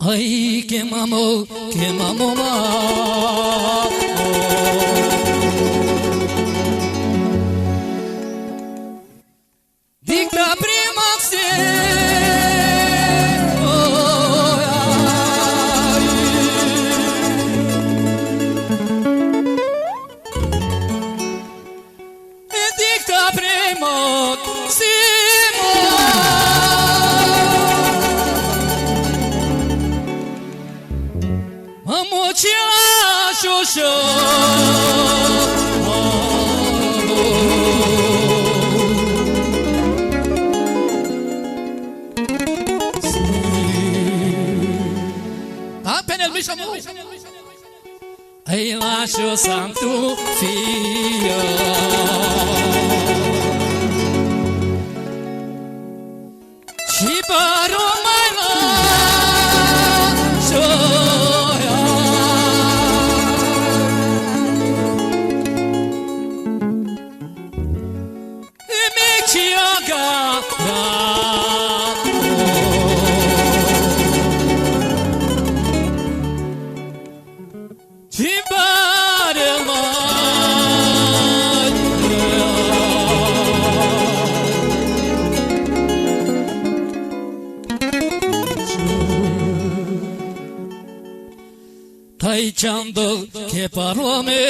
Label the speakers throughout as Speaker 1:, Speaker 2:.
Speaker 1: Ay, quemamos más. Dicta prima Dicta prima Ai lașo santo figlio Ci paro mai lascio E mi ci agapra Tai chandol che parlo me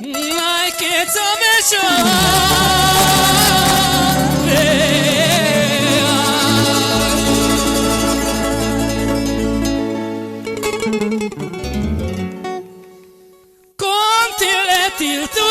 Speaker 1: Nai che zamesha Conti letil tu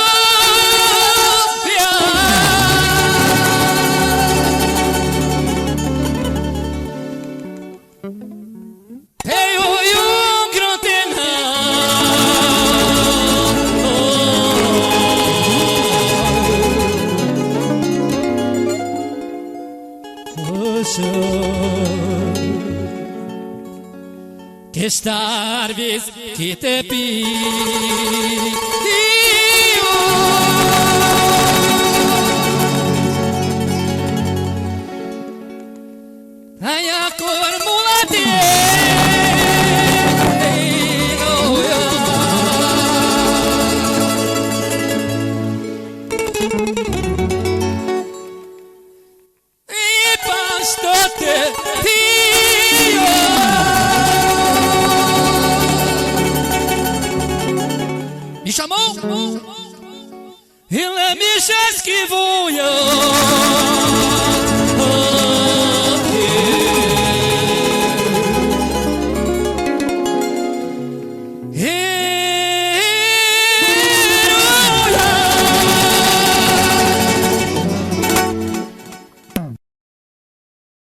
Speaker 1: Que starvis que te pido Ai a formulate E pastote Me chamou? Ele me esquivou.